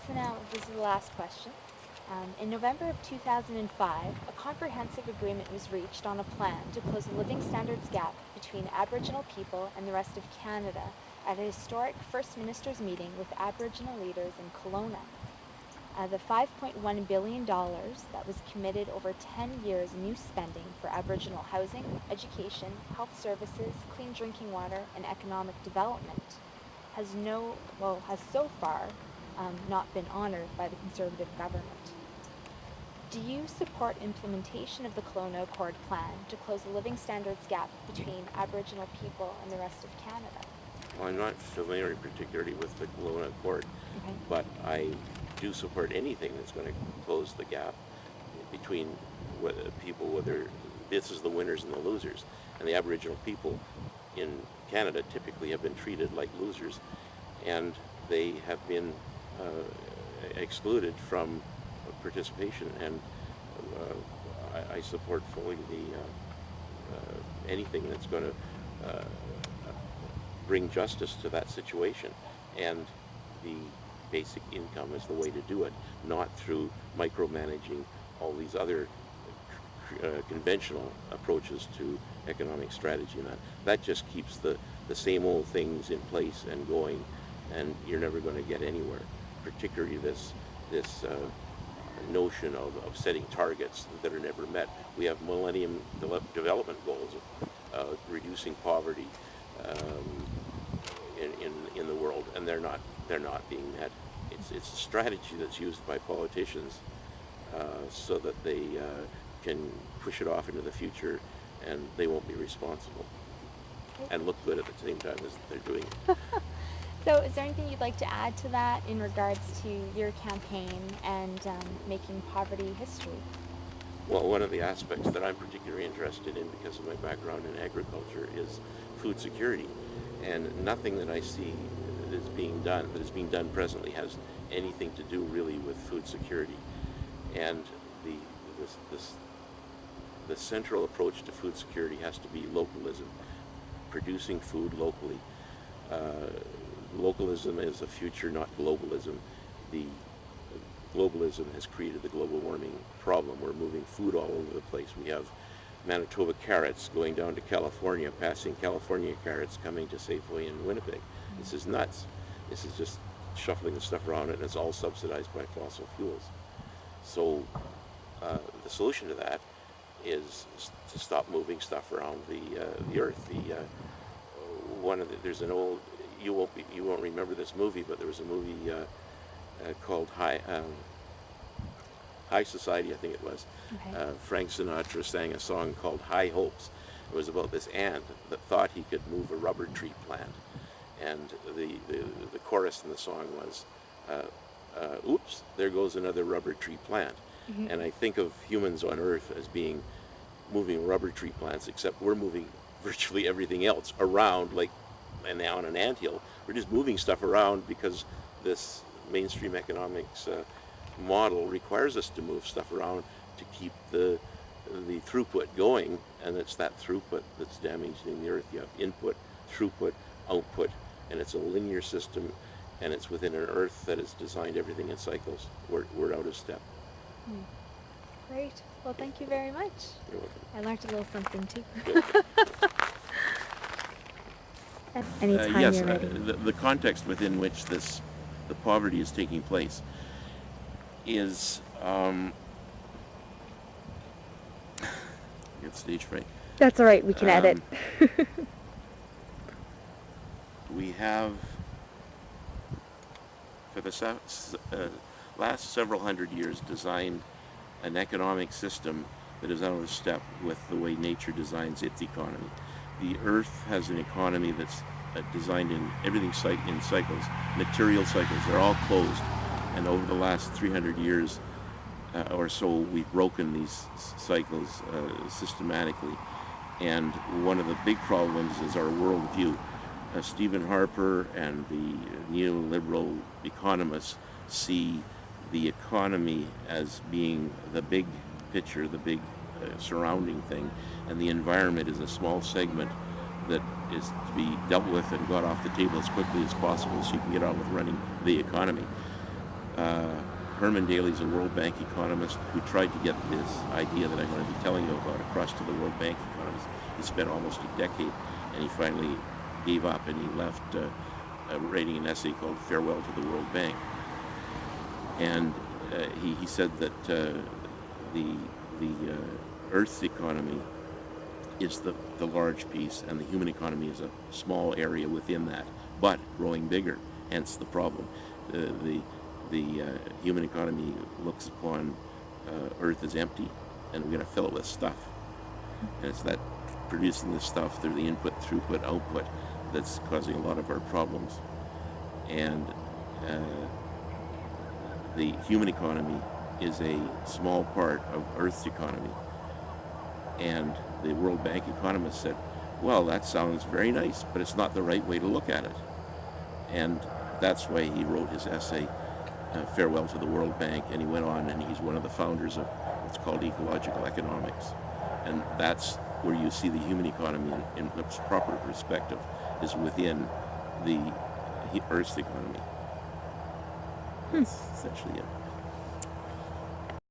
So now, this is the last question. In November of 2005, a comprehensive agreement was reached on a plan to close the living standards gap between Aboriginal people and the rest of Canada at a historic First Ministers' meeting with Aboriginal leaders in Kelowna. The $5.1 billion that was committed over 10 years in new spending for Aboriginal housing, education, health services, clean drinking water, and economic development has so far not been honored by the Conservative government. Do you support implementation of the Kelowna Accord plan to close the living standards gap between Aboriginal people and the rest of Canada? Well, I'm not familiar particularly with the Kelowna Accord, Okay. but I do support anything that's going to close the gap between people, whether this is the winners and the losers. And the Aboriginal people in Canada typically have been treated like losers, and they have been excluded from participation, and I support fully anything that's going to bring justice to that situation, and the basic income is the way to do it, not through micromanaging all these other conventional approaches to economic strategy. And that just keeps the same old things in place and going, and you're never going to get anywhere, particularly this notion of setting targets that are never met. We have Millennium Development Goals of reducing poverty in the world, and they're not being met. It's a strategy that's used by politicians so that they can push it off into the future, and they won't be responsible and look good at the same time as they're doing it. So is there anything you'd like to add to that in regards to your campaign and making poverty history? Well, one of the aspects that I'm particularly interested in because of my background in agriculture is food security. And nothing that I see that is being done presently has anything to do really with food security. And the central approach to food security has to be localism, producing food locally. Localism is a future, not globalism. The globalism has created the global warming problem. We're moving food all over the place. We have Manitoba carrots going down to California, passing California carrots coming to Safeway in Winnipeg. This is nuts. This is just shuffling the stuff around, and it's all subsidized by fossil fuels. So the solution to that is to stop moving stuff around the earth. There's an old, you won't remember this movie, but there was a movie called High Society, I think it was. Okay. Frank Sinatra sang a song called High Hopes. It was about this ant that thought he could move a rubber tree plant, and the chorus in the song was, oops, there goes another rubber tree plant. Mm-hmm. And I think of humans on Earth as being moving rubber tree plants, except we're moving virtually everything else around, like and on an anthill. We're just moving stuff around because this mainstream economics model requires us to move stuff around to keep the throughput going, and it's that throughput that's damaging the earth. You have input, throughput, output, and it's a linear system, and it's within an earth that has designed everything in cycles. We're out of step. Great. Well, thank you very much. You're welcome. I learned a little something too. Anytime yes, you're ready. The context within which the poverty is taking place is get stage fright. That's all right. We can edit. We have for the last several hundred years designed an economic system that is out of step with the way nature designs its economy. The earth has an economy that's designed in everything in cycles, material cycles. They're all closed, and over the last 300 years or so, we've broken these cycles systematically. And one of the big problems is our worldview. Stephen Harper and the neoliberal economists see the economy as being the big picture, the big surrounding thing, and the environment is a small segment that is to be dealt with and got off the table as quickly as possible so you can get on with running the economy. Herman Daly's a World Bank economist who tried to get this idea that I'm going to be telling you about across to the World Bank economists. He spent almost a decade, and he finally gave up, and he left writing an essay called Farewell to the World Bank. And he said that the Earth's economy is the large piece, and the human economy is a small area within that, but growing bigger, hence the problem. The human economy looks upon Earth as empty, and we're going to fill it with stuff. And it's that producing the stuff through the input, throughput, output that's causing a lot of our problems. And the human economy is a small part of Earth's economy. And the World Bank economist said, well, that sounds very nice, but it's not the right way to look at it. And that's why he wrote his essay, Farewell to the World Bank, and he went on, and he's one of the founders of what's called ecological economics. And that's where you see the human economy in its proper perspective, is within the Earth's economy. That's essentially it.